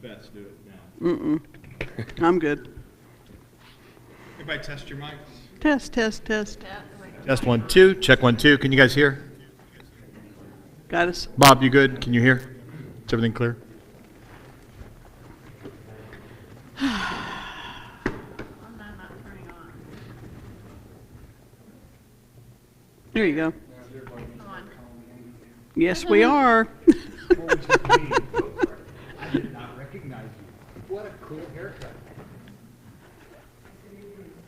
Beth do it now. I'm good. Everybody test your mics. Test, test, test. Test 1, 2. Check 1, 2. Can you guys hear? Got us? Bob, you good? Can you hear? Is everything clear? There you go. Yes, we are. I did not recognize you. What a cool haircut.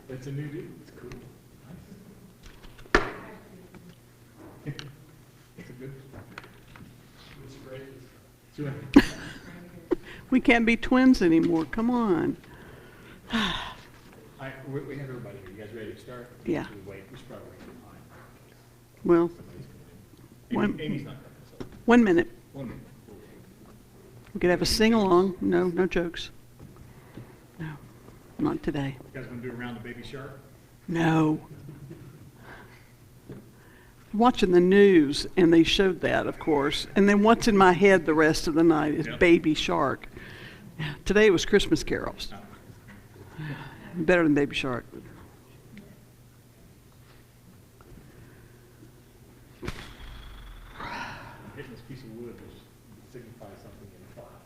It's a new dude. It's cool. Nice. It's a good. It's great. We can't be twins anymore. Come on. We have everybody here. You guys ready to start? Yeah. Should we wait? We should probably wait till 9. Well, Amy's not coming, so 1 minute. 1 minute. We could have a sing-along. No, no jokes. No, not today. You guys want to do a round of Baby Shark? No. Watching the news, and they showed that, of course. And then what's in my head the rest of the night is Yep. Baby Shark. Today it was Christmas carols. Better than Baby Shark. Hitting this piece of wood signifies something in thought.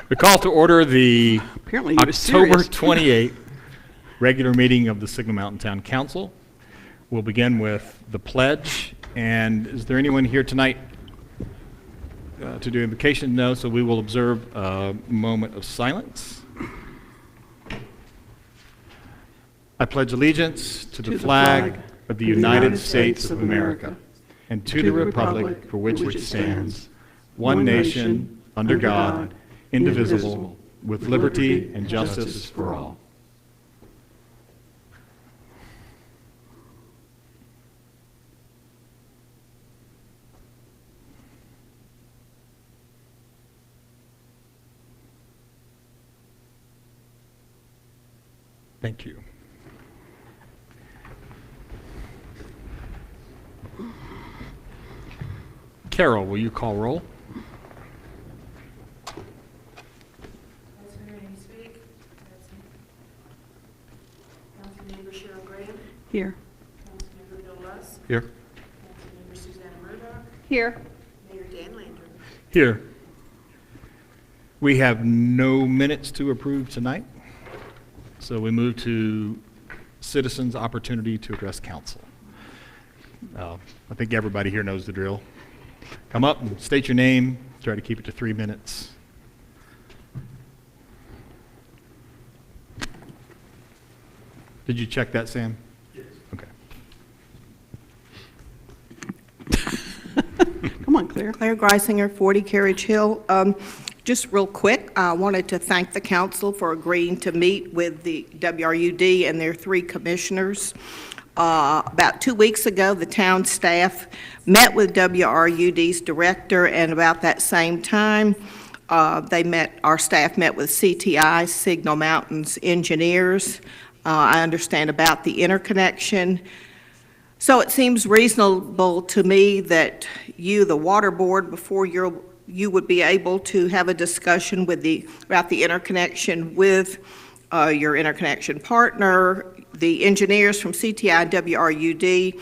We call to order the Apparently he was October serious. 28th regular meeting of the Signal Mountain Town Council. We'll begin with the pledge. And is there anyone here tonight to do invocation? No, so we will observe a moment of silence. I pledge allegiance to the flag of the United States of America and to the republic for which it stands, one nation, under God, indivisible, with liberty and justice for all. Thank you. Carol, will you call roll? Councilmember Amy Speak. Councilmember Cheryl Graham. Here. Councilmember Bill Luss. Here. Councilmember Susanna Murdoch. Here. Mayor Dan Landry. Here. We have no minutes to approve tonight, so we move to citizens' opportunity to address council. I think everybody here knows the drill. Come up and state your name. Try to keep it to 3 minutes. Did you check that, Sam? Yes. Okay. Come on, Claire. Claire Greisinger, 40 Carriage Hill. Just real quick, I wanted to thank the council for agreeing to meet with the WRUD and their 3 commissioners. About 2 weeks ago, the town staff met with WRUD's director, and about that same time, our staff met with CTI, Signal Mountain's engineers. I understand about the interconnection. So it seems reasonable to me that you, the water board, before you would be able to have a discussion with about the interconnection with your interconnection partner. The engineers from CTI and WRUD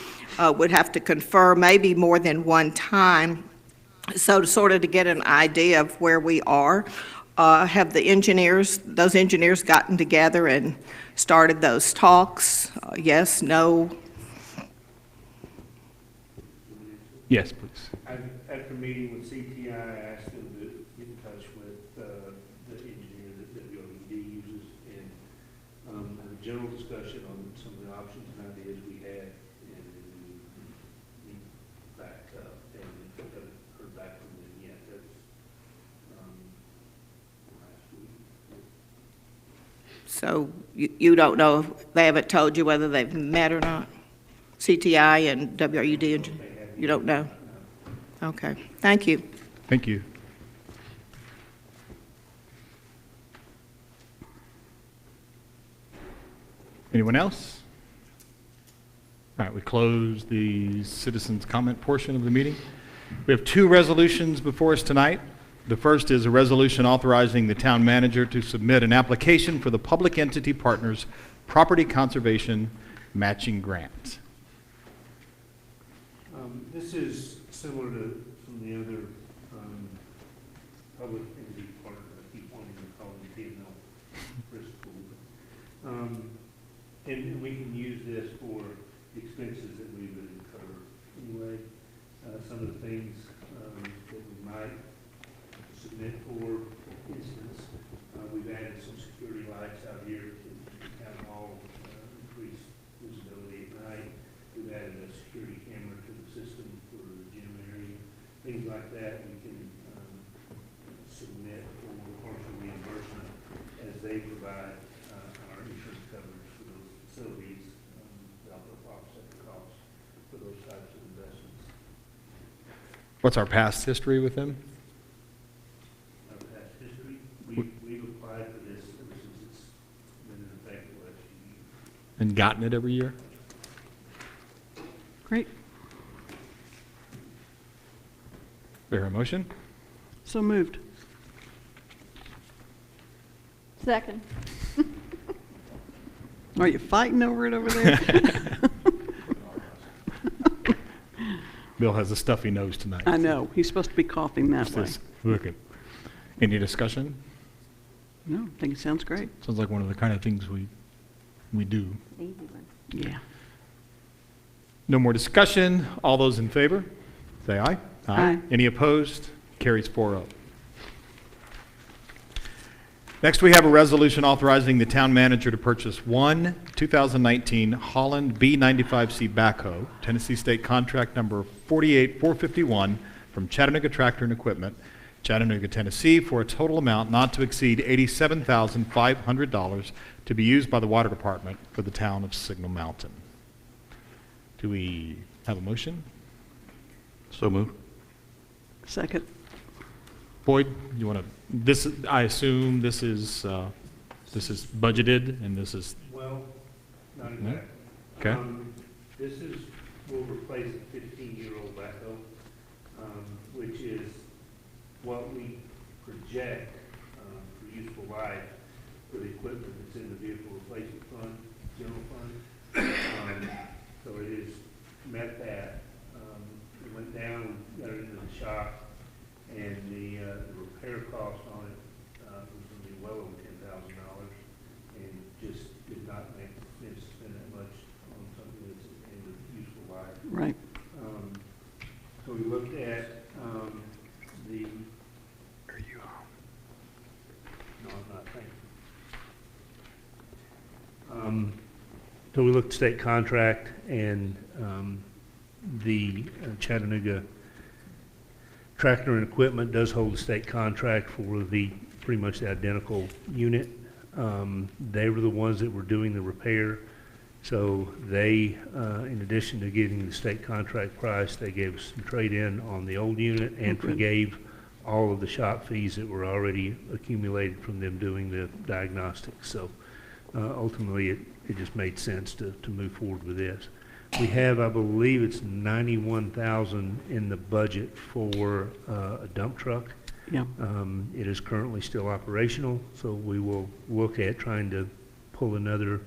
would have to confer maybe more than one time. So to get an idea of where we are, have those engineers gotten together and started those talks? Yes, no? Yes, please. At the meeting with CTI, I asked them to get in touch with the engineer that WRUD uses and have a general discussion on some of the options and ideas we had, and then we back up, and we haven't heard back from them yet. That's last week. So you don't know, they haven't told you whether they've met or not? CTI and WRUD, you don't know? Okay, thank you. Thank you. Anyone else? All right, we close the citizens' comment portion of the meeting. We have two resolutions before us tonight. The first is a resolution authorizing the town manager to submit an application for the Public Entity Partners Property Conservation Matching Grant. This is similar to some of the other public entity partners. I keep wanting to call them TML, Bristol. And we can use this for expenses that we would incur anyway. Some of the things that we might submit for instance, we've added some security lights out here to town hall, increase visibility at night. We've added a security camera to the system for the gym area. Things like that we can submit for partial reimbursement as they provide our insurance coverage for those facilities, to help us offset the costs for those types of investments. What's our past history with them? Our past history, we've applied for this ever since it's been in effect the last few years. And gotten it every year? Great. There a motion? So moved. Second. Are you fighting over it over there? Bill has a stuffy nose tonight. I know. He's supposed to be coughing that way. Look at. Any discussion? No, I think it sounds great. Sounds like one of the kind of things we do. Easy one. Yeah. No more discussion. All those in favor, say aye. Aye. Any opposed? Carries 4-0. Next, we have a resolution authorizing the town manager to purchase one 2019 Holland B95C backhoe, Tennessee State Contract Number 48451, from Chattanooga Tractor and Equipment, Chattanooga, Tennessee, for a total amount not to exceed $87,500 to be used by the Water Department for the town of Signal Mountain. Do we have a motion? So moved. Second. Boyd, you want to, this, I assume this is budgeted and this is, Well, not No? exactly. Okay. This will replace a 15-year-old backhoe, which is what we project for useful life for the equipment that's in the vehicle replacement fund, general fund. So it has met that. It went down, got it into the shop, and the repair cost on it was going to be well over $10,000, and just did not make sense to spend that much on something that's at the end of useful life. Right. So we looked at the. No, I'm not, thank you. So we looked at state contract, and the Chattanooga Tractor and Equipment does hold a state contract for the pretty much the identical unit. They were the ones that were doing the repair, so they, in addition to getting the state contract price, they gave us some trade-in on the old unit and Okay. forgave all of the shop fees that were already accumulated from them doing the diagnostics. So ultimately, it just made sense to move forward with this. We have, I believe it's 91,000 in the budget for a dump truck. Yeah. It is currently still operational, so we will look at trying to pull another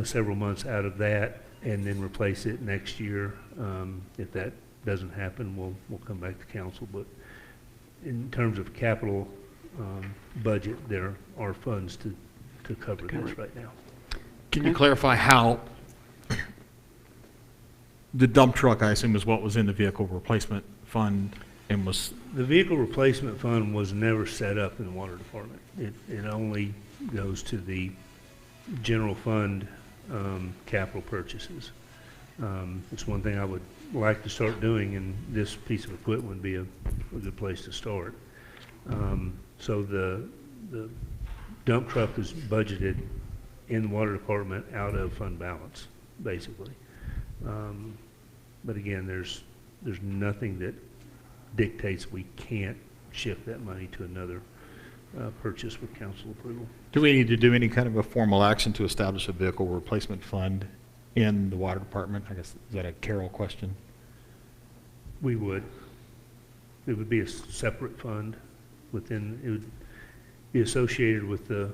several months out of that and then replace it next year. If that doesn't happen, we'll come back to council. But in terms of capital budget, there are funds to cover this right now. can you clarify how the dump truck, I assume, is what was in the vehicle replacement fund and was, The vehicle replacement fund was never set up in the water department. It only goes to the general fund capital purchases. It's one thing I would like to start doing, and this piece of equipment would be a good place to start. So the dump truck is budgeted in the water department out of fund balance, basically. But again, there's nothing that dictates we can't shift that money to another purchase with council approval. do we need to do any kind of a formal action to establish a vehicle replacement fund in the water department? I guess, is that a Carol question? We would. It would be a separate fund within, it would be associated with the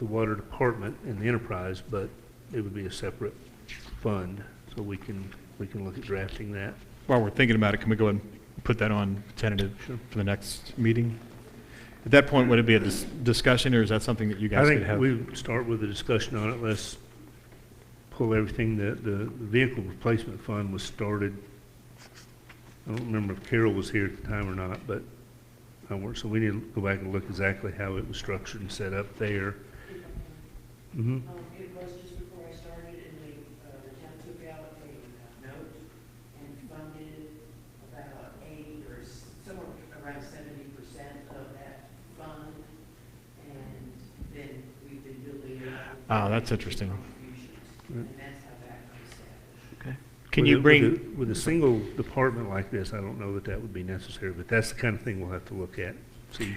water department and the enterprise, but it would be a separate fund, so we can look at drafting that. While we're thinking about it, can we go ahead and put that on tentative Sure. for the next meeting? At that point, would it be a discussion, or is that something that you I guys could think have? we start with a discussion on it. Let's pull everything, the vehicle replacement fund was started, I don't remember if Carol was here at the time or not, but I weren't, so we need to go back and look exactly how it was structured and set up there. Mm-hmm. It was just before I started, and the town took out a note and funded about 80 or somewhere around 70% of that fund, and then we've been building it up. Oh, that's interesting. Contributions, and that's how that was established. Okay. Can you bring, With a single department like this, I don't know that that would be necessary, but that's the kind of thing we'll have to look at, see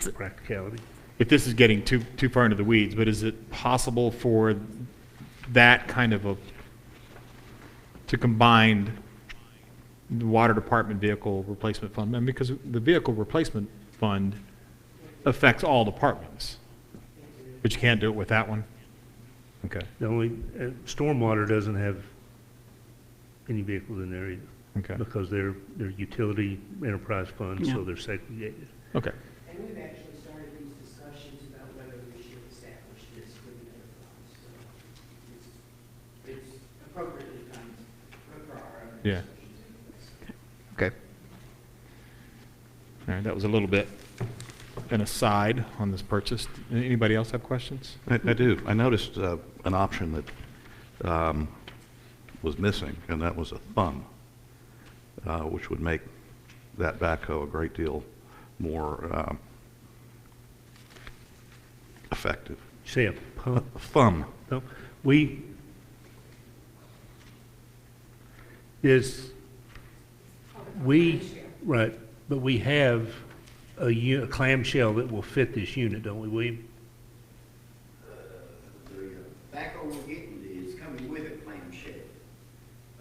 the practicality. if this is getting too far into the weeds, but is it possible for that kind of to combine the water department vehicle replacement fund? I mean, because the vehicle replacement fund affects all departments, but you can't do it with that one? Okay, The only, stormwater doesn't have any vehicles in there either, okay, because they're utility enterprise funds, Yeah. so they're segregated. okay. And we've actually started these discussions about whether we should establish this with the enterprise. So it's appropriately timed for our other Yeah. discussions anyways. Okay. All right, that was a little bit an aside on this purchase. Anybody else have questions? I do. I noticed an option that was missing, and that was a thumb, which would make that backhoe a great deal more effective. Say a pump. A thumb. No, we, right, but we have a clamshell that will fit this unit, don't we, William? The backhoe we're getting is coming with a clamshell.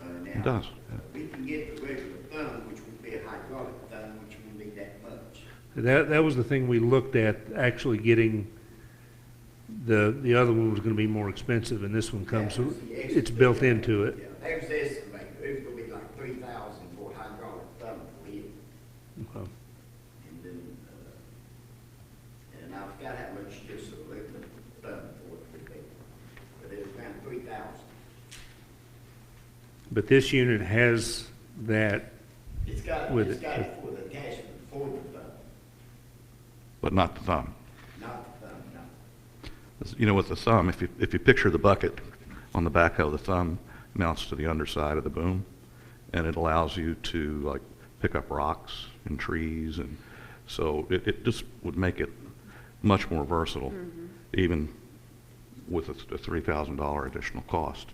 Now, It does. We can get the regular thumb, which would be a hydraulic thumb, which wouldn't be that much. That was the thing we looked at, actually getting, the other one was gonna be more expensive, and this one comes, That was the extra it's built thing. into it. Yeah, that was the estimate. It was gonna be like 3,000 for a hydraulic thumb for him. Okay. And then, and I forgot how much just a regular thumb for it would be. But it was around 3,000. But this unit has that, It's got With it's it. got it for the attachment for the thumb, But not the thumb. not the thumb, no. You know, with the thumb, if you picture the bucket on the backhoe, the thumb mounts to the underside of the boom, and it allows you to like pick up rocks and trees, and so it just would make it much more versatile, even with a $3,000 additional cost.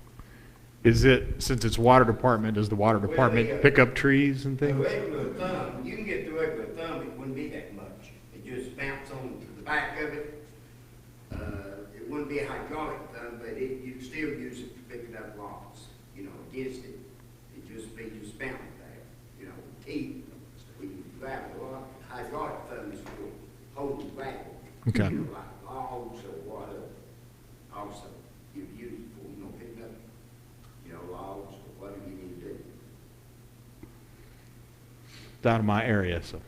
Is it, since it's water department, does the water department pick up trees and The things? regular thumb, you can get the regular thumb, it wouldn't be that much. It just mounts on to the back of it. It wouldn't be a hydraulic thumb, but you'd still use it for picking up rocks, against it. It'd just be just mounted there, teeth. We grab a lot, hydraulic thumb is for holding gravel. Okay. Like logs or whatever. Also, you use it for, picking up, logs or whatever you need to do. It's out of my area, so.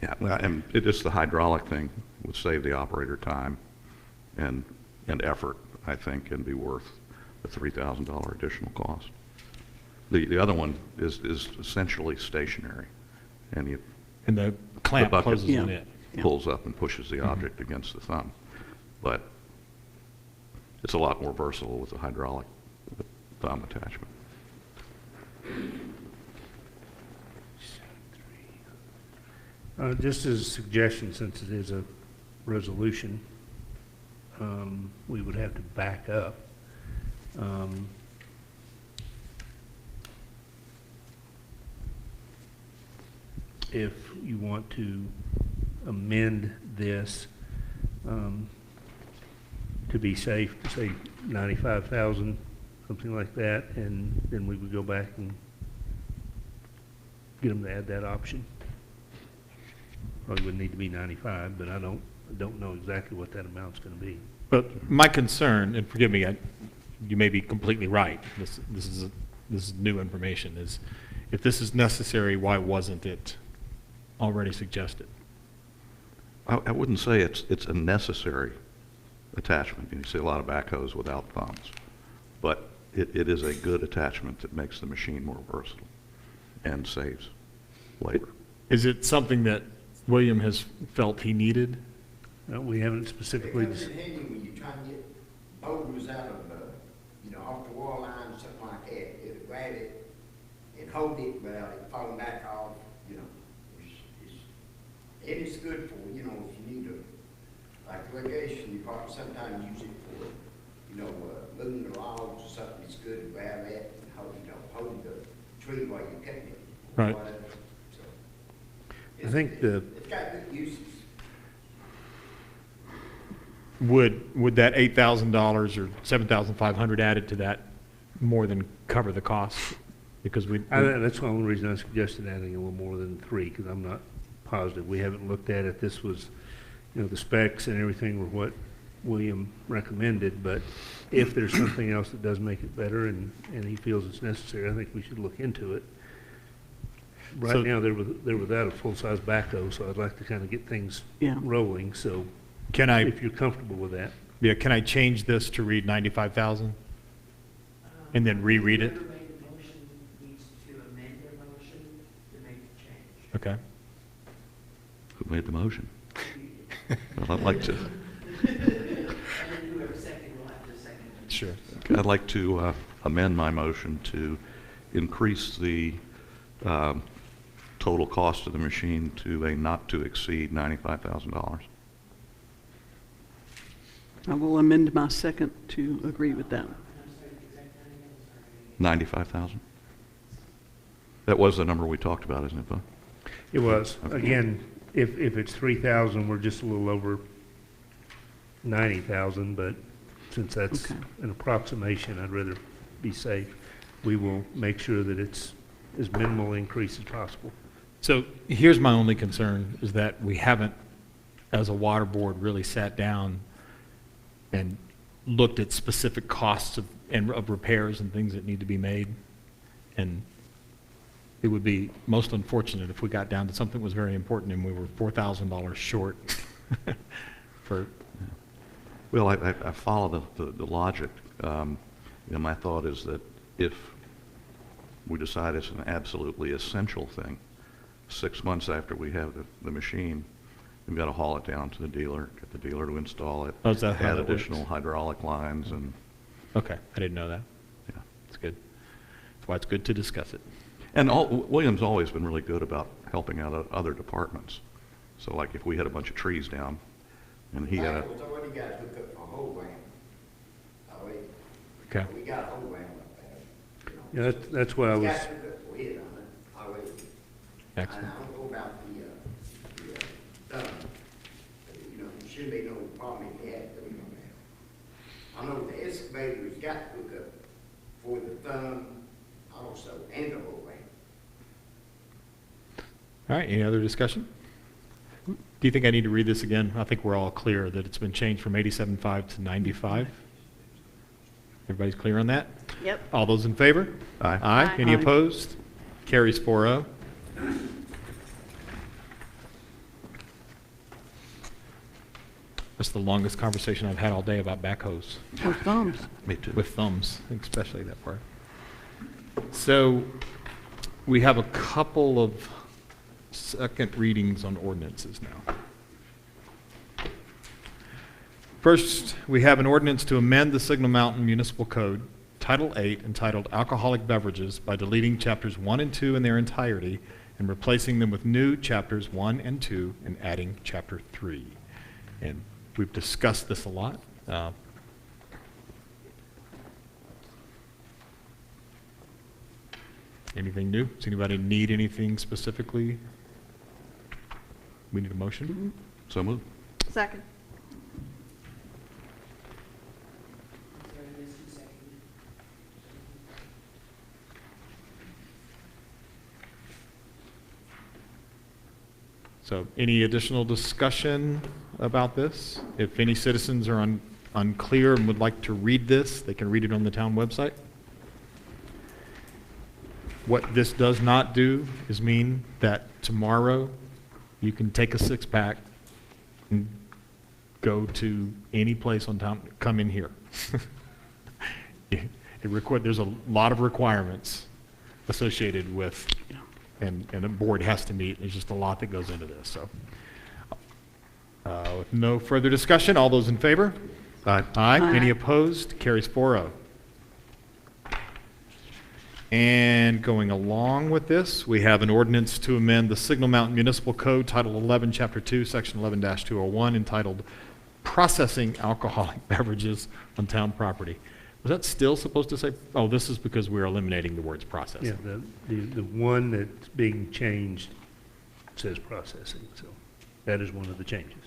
Yeah, well, and it just the hydraulic thing would save the operator time and effort, I think, and be worth the $3,000 additional cost. The other one is essentially stationary, and you And the clamp bucket. closes on Yeah. it. pulls up and pushes the object against the thumb. But it's a lot more versatile with the hydraulic thumb attachment. Just as a suggestion, since it is a resolution, we would have to back up. If you want to amend this to be safe, to say 95,000 something like that, and then we would go back and get them to add that option. Probably wouldn't need to be 95, but I don't know exactly what that amount's gonna be. But my concern, and forgive me, you may be completely right, this is new information, is if this is necessary, why wasn't it already suggested? I wouldn't say it's a necessary attachment. You see a lot of backhoes without thumbs. But it is a good attachment that makes the machine more versatile and saves labor. Is it something that William has felt he needed? We haven't It specifically, comes in handy when you're trying to get boulders out of, off the wall line, something like that. It'll grab it and hold it without it falling back off, and it's good for, if you need like the irrigation department sometimes use it for, moving the logs or something. It's good to grab that and hold the tree while you're cutting it. Right. I think It's got good uses. Would that $8,000 or $7,500 added to that more than cover the cost? Because that's the only reason I suggested adding a little more than 3, because I'm not positive. We haven't looked at it. This was, the specs and everything were what William recommended, but if there's something else that does make it better and he feels it's necessary, I think we should look into it. So- Right now, they're without a full-size backhoe, so I'd like to kind of get things Yeah. rolling, so can I, if you're comfortable with that. yeah, can I change this to read 95,000? And then reread it? Whoever made the motion needs to amend their motion to make the change. Okay. Who made the motion? Well, I'd like to, And then whoever seconded will have to second it. Sure. I'd like to amend my motion to increase the total cost of the machine to a not to exceed $95,000. I will amend my second to agree with that. I'm sorry, the exact timing, I'm sorry. 95,000? That was the number we talked about, isn't it, Bo? It was. Again, if it's 3,000, we're just a little over 90,000, but since that's Okay. an approximation, I'd rather be safe. We will make sure that it's as minimal increase as possible. So here's my only concern, is that we haven't, as a water board, really sat down and looked at specific costs of repairs and things that need to be made. And it would be most unfortunate if we got down to something that was very important and we were $4,000 short for, Well, I follow the logic. My thought is that if we decide it's an absolutely essential thing, 6 months after we have the machine, we've got to haul it down to the dealer, get the dealer to install it, Oh, is that how add that works? additional hydraulic lines, and okay, I didn't know that. yeah. That's good. That's why it's good to discuss it. And William's always been really good about helping out other departments. So like if we had a bunch of trees down, and he had a, Backhoe's already got to hook up a whole ramp. Already. Okay. We got a whole ramp up there. Yeah, that's what I was, It's got to hook up a head on it already. Excellent. And I don't know about the thumb. There shouldn't be no problem if you had to do that. I know the excavator's got to hook up for the thumb also, and the whole ramp. All right, any other discussion? Do you think I need to read this again? I think we're all clear that it's been changed from 87.5 to 95. Everybody's clear on that? Yep. All those in favor? Aye. Aye. Any Aye. opposed? Carries 4-0. That's the longest conversation I've had all day about backhoes, With thumbs. me too. with thumbs, especially that part. So we have a couple of second readings on ordinances now. First, we have an ordinance to amend the Signal Mountain Municipal Code, Title 8, entitled Alcoholic Beverages, by deleting chapters 1 and 2 in their entirety and replacing them with new chapters 1 and 2 and adding chapter 3. And we've discussed this a lot. Anything new? Does anybody need anything specifically? We need a motion? So moved. Second. Sorry, I missed who seconded. So any additional discussion about this? If any citizens are unclear and would like to read this, they can read it on the town website. What this does not do is mean that tomorrow you can take a six-pack and go to any place on town, come in here. There's a lot of requirements associated with, and a board has to meet. There's just a lot that goes into this, so. With no further discussion, all those in favor? Aye. Aye. Any opposed? Carries 4-0. And going along with this, we have an ordinance to amend the Signal Mountain Municipal Code, Title 11, Chapter 2, Section 11-201, entitled Processing Alcoholic Beverages on Town Property. Was that still supposed to say, oh, this is because we're eliminating the words Yeah, processing? the one that's being changed says processing, so that is one of the changes.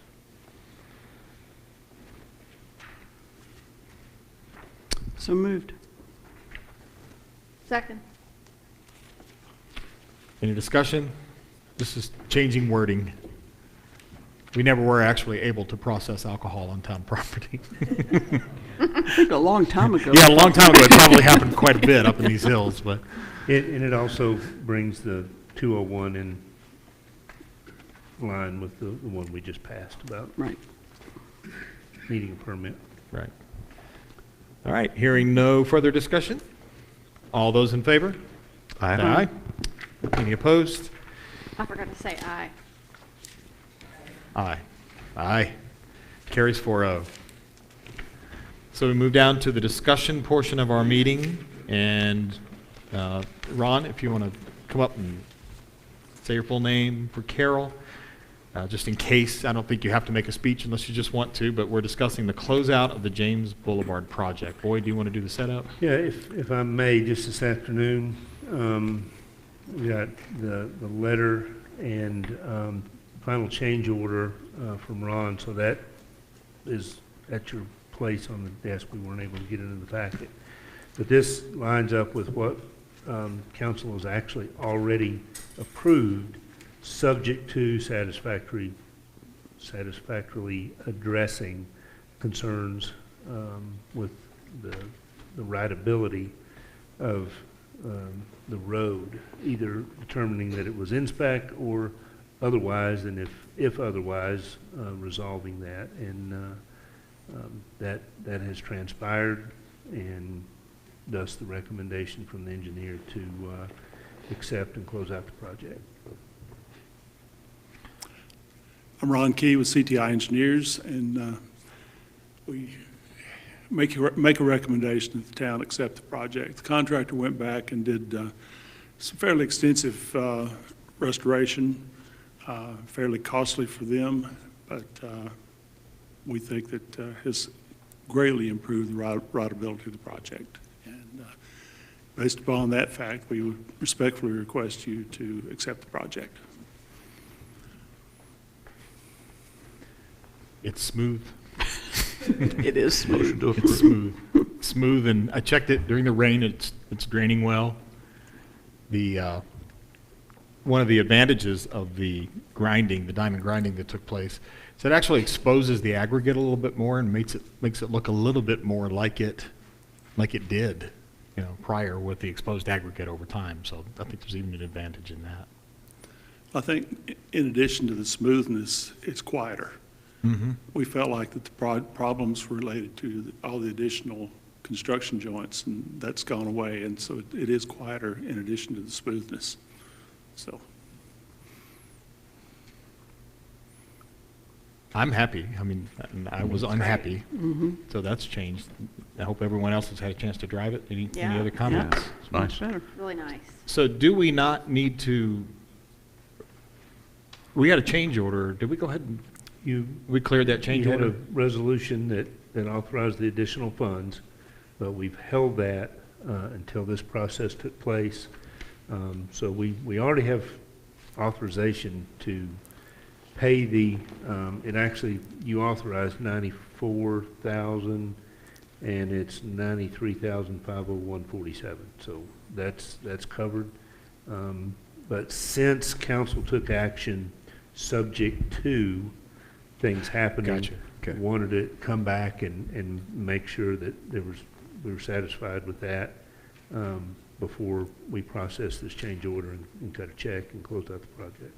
So moved. Second. Any discussion? This is changing wording. We never were actually able to process alcohol on town property. I think a long time ago. Yeah, a long time ago. It probably happened quite a bit up in these hills, but And it also brings the 201 in line with the one we just passed about Right. needing a permit. right. All right, hearing no further discussion. All those in favor? Aye. Any opposed? I forgot to say aye. Aye. Aye. Carries 4-0. So we move down to the discussion portion of our meeting, and Ron, if you want to come up and say your full name for Carol, just in case. I don't think you have to make a speech unless you just want to, but we're discussing the closeout of the James Boulevard project. Boyd, do you want to do the setup? Yeah, if I may, just this afternoon, we got the letter and final change order from Ron, so that is at your place on the desk. We weren't able to get it in the packet. But this lines up with what council has actually already approved, subject to satisfactorily addressing concerns with the rideability of the road, either determining that it was in spec or otherwise, and if otherwise, resolving that. And that has transpired, and thus the recommendation from the engineer to accept and close out the project. I'm Ron Key with CTI Engineers, and we make a recommendation that the town accept the project. The contractor went back and did some fairly extensive restoration, fairly costly for them, but we think that has greatly improved the rideability of the project. And based upon that fact, we would respectfully request you to accept the project. It's smooth. It is smooth. Motion to It's approve. smooth. Smooth, and I checked it during the rain. It's draining well. The one of the advantages of the grinding, the diamond grinding that took place, is it actually exposes the aggregate a little bit more and makes it look a little bit more like it did, prior with the exposed aggregate over time. So I think there's even an advantage in that. I think in addition to the smoothness, it's quieter. Mm-hmm. We felt like that the problems were related to all the additional construction joints, and that's gone away, and so it is quieter in addition to the smoothness. So, I'm happy. I mean, I was unhappy, so that's changed. I hope everyone else has had a chance to drive it. Any Yeah. other comments? It's nice. Much better. Really nice. So do we not need to, we had a change order. Did we go ahead and, we cleared that change You had a order? resolution that authorized the additional funds, but we've held that until this process took place. So we already have authorization to pay it actually, you authorized 94,000, and it's 93,501.47. So that's covered. But since council took action subject to things happening. Gotcha. Okay. Wanted to come back and make sure that we were satisfied with that before we process this change order and cut a check and close out the project.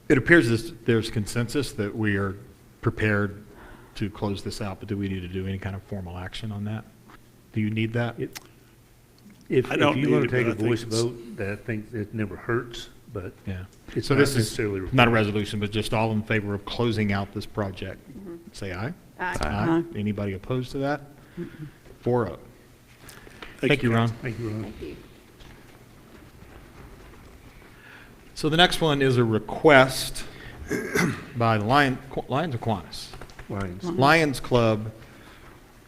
It appears there's consensus that we are prepared to close this out, but do we need to do any kind of formal action on that? Do you need that? If I don't you need want it, to take but a I think voice it's- vote, that I think it never hurts, but Yeah. it's So not this is necessarily not a required. resolution, but just all in favor of closing out this project? Say aye. Aye. Aye. Anybody opposed to that? 4-0. Thank you, Ron. Thank you, Ron. Thank you. So the next one is a request by the Lions of Kiwanis. Lions Club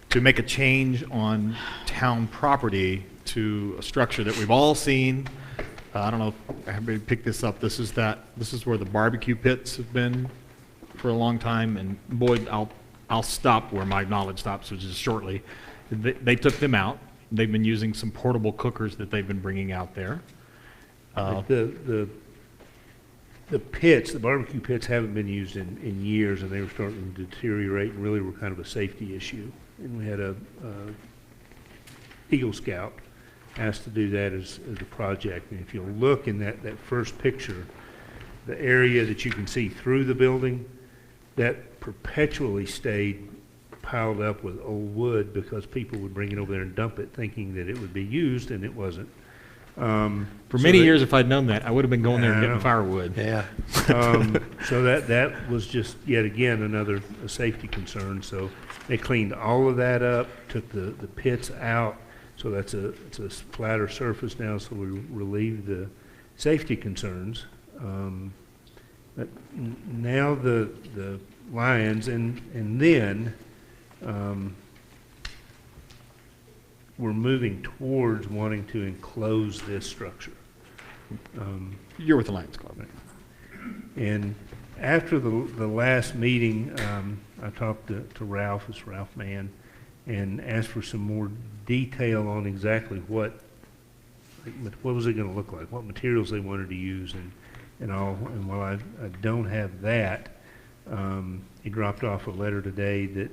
to make a change on town property to a structure that we've all seen. I don't know if everybody picked this up. This is where the barbecue pits have been for a long time. And boy, I'll stop where my knowledge stops, which is shortly. They took them out. They've been using some portable cookers that they've been bringing out there. The pits, the barbecue pits haven't been used in years, and they were starting to deteriorate and really were kind of a safety issue. And we had a Eagle Scout asked to do that as a project. And if you'll look in that first picture, the area that you can see through the building, that perpetually stayed piled up with old wood because people would bring it over there and dump it thinking that it would be used, and it wasn't. For many years, if I'd known that, I would have been going there and I getting know. firewood. Yeah. So that was just yet again another safety concern. So they cleaned all of that up, took the pits out. So it's a flatter surface now. So we relieved the safety concerns. But now the Lions and then we're moving towards wanting to enclose this structure. You're with the Lions Club. And after the last meeting, I talked to Ralph, it's Ralph Mann, and asked for some more detail on exactly what was it going to look like, what materials they wanted to use and all. And while I don't have that, he dropped off a letter today that,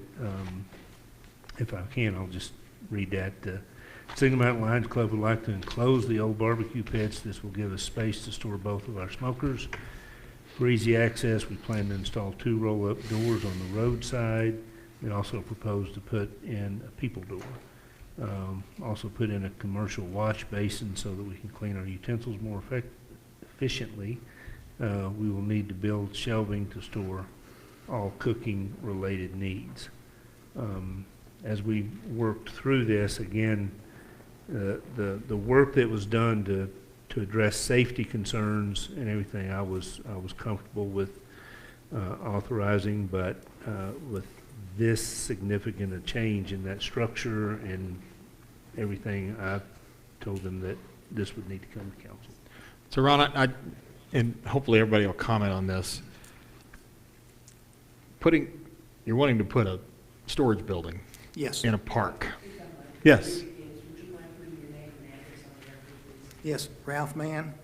if I can, I'll just read that. Signal Mountain Lions Club would like to enclose the old barbecue pits. This will give us space to store both of our smokers. For easy access, we plan to install 2 roll-up doors on the roadside. We also propose to put in a people door. Also put in a commercial wash basin so that we can clean our utensils more efficiently. We will need to build shelving to store all cooking-related needs. As we worked through this, again, the work that was done to address safety concerns and everything, I was comfortable with authorizing, but with this significant a change in that structure and everything, I told them that this would need to come to council. So Ron, and hopefully everybody will comment on this. You're wanting to put a storage building Yes, in a park. Yes. yes, Ralph Mann,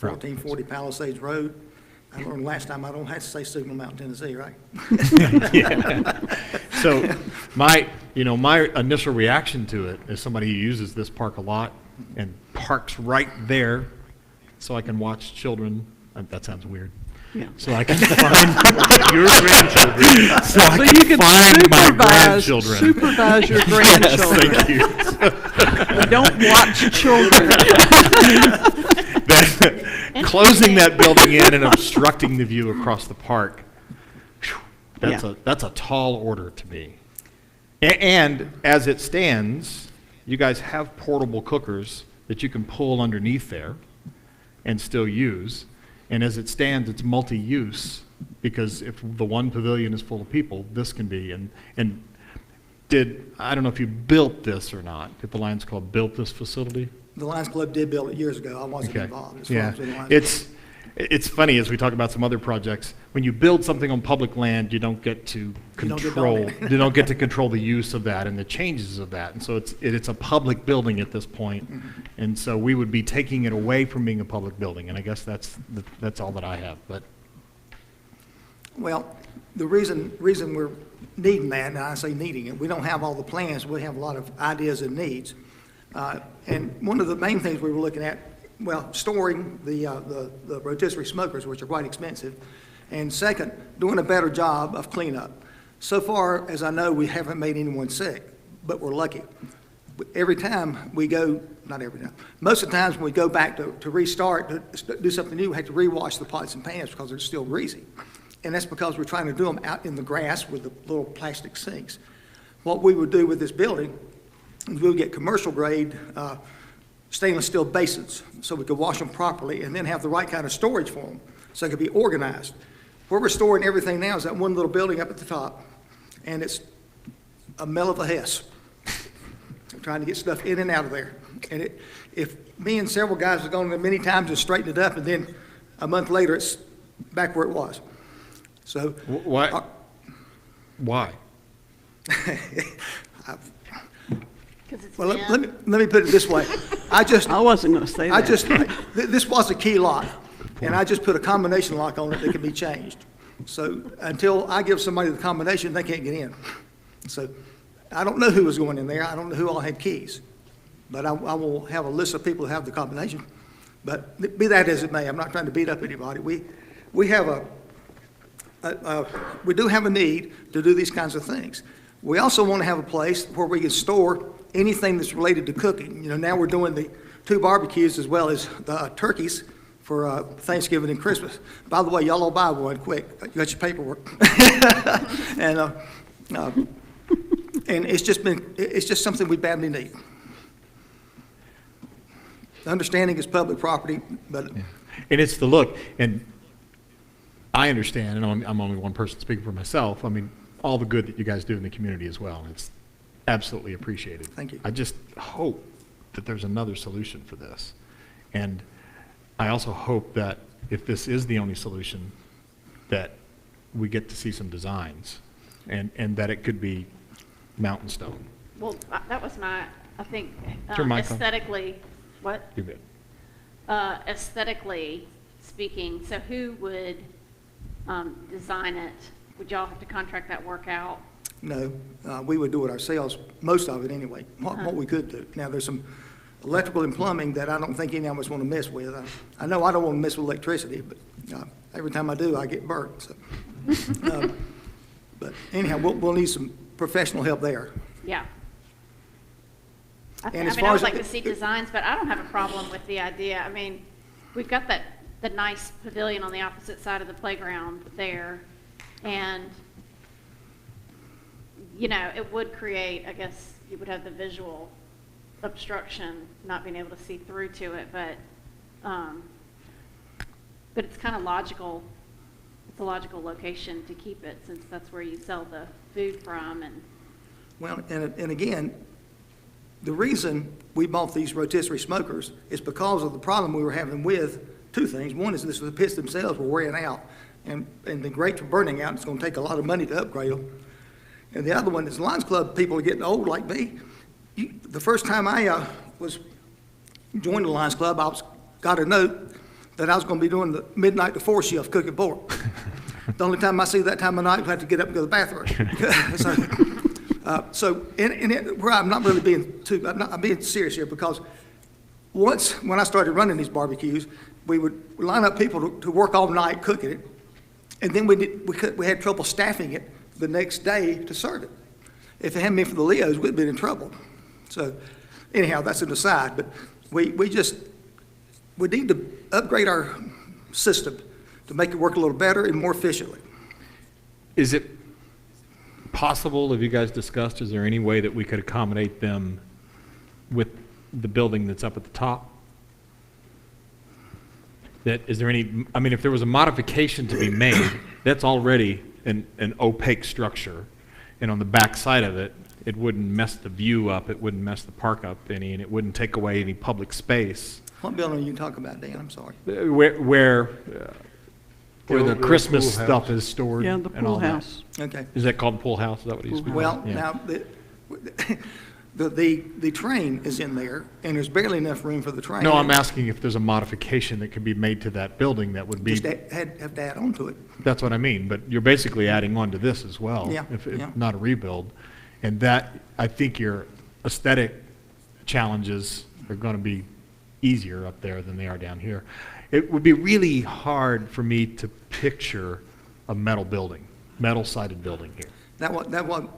Ralph. 1440 Palisades Road. I learned last time I don't have to say Signal Mountain, Tennessee, right? So my initial reaction to it as somebody who uses this park a lot and parks right there so I can watch children, that sounds weird. Yeah. So I can find Your grandchildren. so I So can you can find my supervise your Yes, grandchildren. thank you. You don't watch children. Closing that building in and obstructing the view across the park, phew, that's a tall order to me. And as it stands, you guys have portable cookers that you can pull underneath there and still use. And as it stands, it's multi-use, because if the one pavilion is full of people, this can be. And I don't know if you built this or not, if the Lions Club built this facility? The Lions Club did build it years ago. I wasn't Okay. involved. as far Yeah, as the Lions Club. it's funny, as we talk about some other projects, when you build something on public land, you don't get to don't get control, on it. you don't get to control the use of that and the changes of that. And so it's a public building at this point. And so we would be taking it away from being a public building. And I guess that's all that I have. But Well, the reason we're needing that, and I say needing it, we don't have all the plans, we have a lot of ideas and needs. And one of the main things we were looking at, well, storing the rotisserie smokers, which are quite expensive, and second, doing a better job of cleanup. So far, as I know, we haven't made anyone sick, but we're lucky. Every time we go, not every time, most of the times when we go back to restart, to do something new, we have to rewash the pots and pans because they're still greasy. And that's because we're trying to do them out in the grass with the little plastic sinks. What we would do with this building is we would get commercial grade stainless steel basins so we could wash them properly and then have the right kind of storage for them so they could be organized. Where we're storing everything now is that one little building up at the top, and it's a mell of a hess. I'm trying to get stuff in and out of there. And if me and several guys have gone there many times and straightened it up, and then a month later it's back where it was. So Why? Why? Because it's Well, been- let me put it this way. I wasn't going to say that. This was a key lock, and I just put a combination lock on it that can be changed. So until I give somebody the combination, they can't get in. So I don't know who was going in there. I don't know who all had keys. But I will have a list of people who have the combination. But be that as it may, I'm not trying to beat up anybody. We have we do have a need to do these kinds of things. We also want to have a place where we can store anything that's related to cooking. You know, now we're doing the 2 barbecues as well as the turkeys for Thanksgiving and Christmas. By the way, y'all all buy one quick. You got your paperwork. And it's just something we badly need. Understanding it's public property, but And it's the look, and I understand, and I'm only one person speaking for myself, I mean, all the good that you guys do in the community as well, and it's absolutely appreciated. Thank you. I just hope that there's another solution for this. And I also hope that if this is the only solution, that we get to see some designs, and that it could be mountain stone. Well, that was my, I think, Turn mic on. aesthetically, what? You bet. Aesthetically speaking, so who would design it? Would y'all have to contract that work out? no, we would do it ourselves, most of it anyway, what we could do. Now, there's some electrical and plumbing that I don't think any of us want to mess with. I know I don't want to mess with electricity, but every time I do, I get burnt. So. But anyhow, we'll need some professional help there. Yeah. I And as mean, far I as- would like to see designs, but I don't have a problem with the idea. I mean, we've got the nice pavilion on the opposite side of the playground there, and, you know, it would create, I guess, you would have the visual obstruction, not being able to see through to it, but it's kind of logical. It's a logical location to keep it, since that's where you sell the food from, and Well, and again, the reason we bought these rotisserie smokers is because of the problem we were having with 2 things. One is the pits themselves were wearing out, and the grates were burning out. It's going to take a lot of money to upgrade them. And the other one is Lions Club people are getting old like me. The first time I joined the Lions Club, got a note that I was going to be doing the midnight to 4 shift cooking pork. The only time I see that time of night, I have to get up and go to the bathroom. Where I'm not really being I'm being serious here, because when I started running these barbecues, we would line up people to work all night cooking it, and then we had trouble staffing it the next day to serve it. If it hadn't been for the Leos, we'd been in trouble. So anyhow, that's an aside, but we need to upgrade our system to make it work a little better and more efficiently. Is it possible, have you guys discussed, is there any way that we could accommodate them with the building that's up at the top? Is there any, I mean, if there was a modification to be made, that's already an opaque structure, and on the back side of it, it wouldn't mess the view up, it wouldn't mess the park up any, and it wouldn't take away any public space. What building are you talking about, Dan? I'm sorry. Where the Christmas pool stuff house. is stored Yeah, the and all pool that. house. Okay. Is that called pool house? Is that what it used to be? Well, Yeah. now, The train is in there, and there's barely enough room for the train. No, I'm asking if there's a modification that could be made to that building that would be, Just have to add on to it. that's what I mean, but you're basically adding on to this as well. Yeah, If yeah. not a rebuild. And that, I think your aesthetic challenges are going to be easier up there than they are down here. It would be really hard for me to picture a metal-sided building here.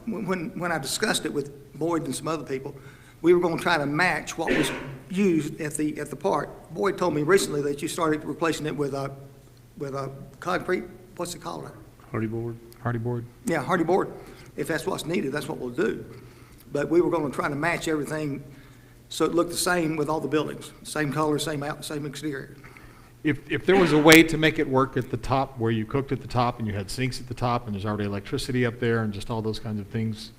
When I discussed it with Boyd and some other people, we were going to try to match what was used at the park. Boyd told me recently that you started replacing it with a concrete, what's it called? Hardy board? Hardy board? Yeah, hardy board. If that's what's needed, that's what we'll do. But we were going to try to match everything so it looked the same with all the buildings, same color, same exterior. If there was a way to make it work at the top, where you cooked at the top and you had sinks at the top and there's already electricity up there and just all those kinds of things,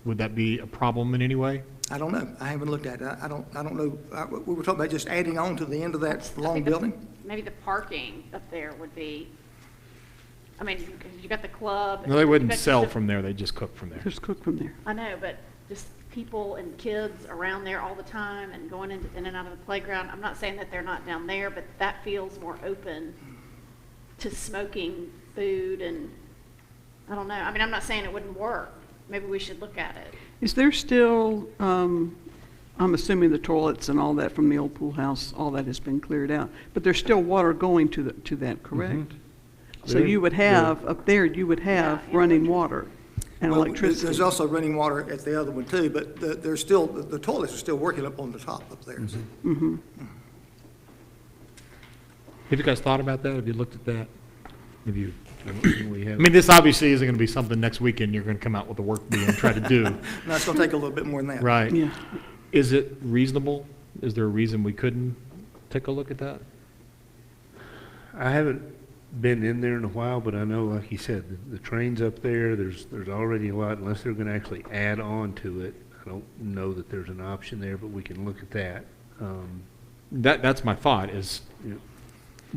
would that be a problem in any way? I don't know. I haven't looked at it. I don't know. We were talking about just adding on to the end of that I long think building. Maybe the parking up there would be, I mean, you got the club. No, they wouldn't you got sell the- from there, they just cook from there. Just cook from there. I know, but just people and kids around there all the time and going in and out of the playground. I'm not saying that they're not down there, but that feels more open to smoking food and, I don't know. I mean, I'm not saying it wouldn't work. Maybe we should look at it. Is there still, I'm assuming the toilets and all that from the old pool house, all that has been cleared out, but there's still water going to that, correct? So There- you would have, up there, you would have Yeah, running water and Well, electricity. There's also running water at the other one too, but there's still, the toilets are still working up on the top up there. Mm-hmm. Have you guys thought about that? Have you looked at that? Have you? We I have, mean, this obviously isn't going to be something next weekend you're going to come out with a work bee and try to do, Now, it's going to take a little bit more than that. right? Yeah. Is it reasonable? Is there a reason we couldn't take a look at that? I haven't been in there in a while, but I know, like you said, the train's up there, there's already a lot, unless they're gonna actually add on to it. I don't know that there's an option there, but we can look at that. That's my thought, is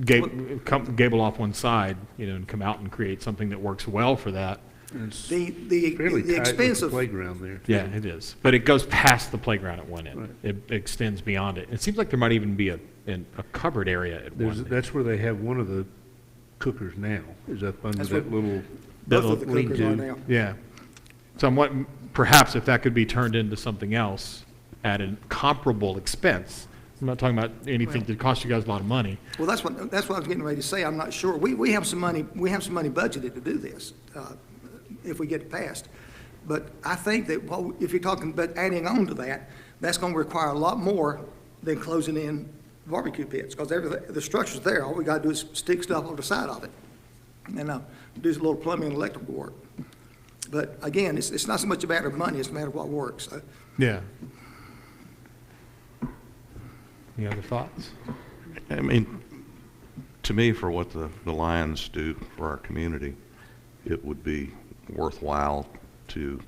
gable off one side, and come out and create something that works well for that. It's The fairly tight with expense the of, playground there. Yeah, it is. But it goes past the playground at one end. Right. It extends beyond it. It seems like there might even be a covered area at one end. That's where they have one of the cookers now, is up under That's that what- little, both of the cookers are lean-to. now. Yeah. So perhaps if that could be turned into something else at a comparable expense. I'm not talking about anything that costs you guys a lot of money. Well, that's what I was getting ready to say. I'm not sure. We have some money budgeted to do this, if we get it passed. But I think that, if you're talking about adding on to that, that's going to require a lot more than closing in barbecue pits, because the structure's there. All we got to do is stick stuff on the side of it and do a little plumbing and electrical work. But again, it's not so much a matter of money, it's a matter of what works. Yeah. Any other thoughts? I mean, to me, for what the Lions do for our community, it would be worthwhile to